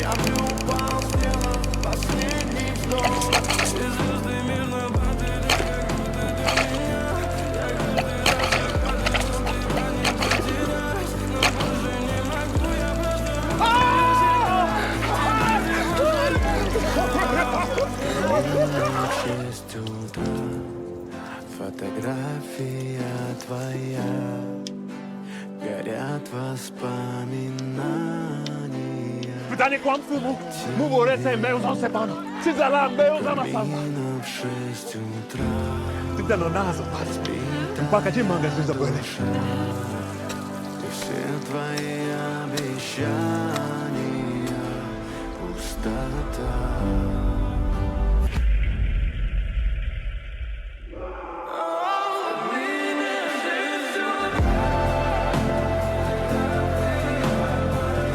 В 6 утра фотография твоя, горят воспоминания. Pytanie kłamstwu mu ręce mełzą se panu. Czy za lam mełzą na sam. Именно в 6 утра Ty ten nazw. Paka cię manga się zapłynę. и все твои обещания пустота.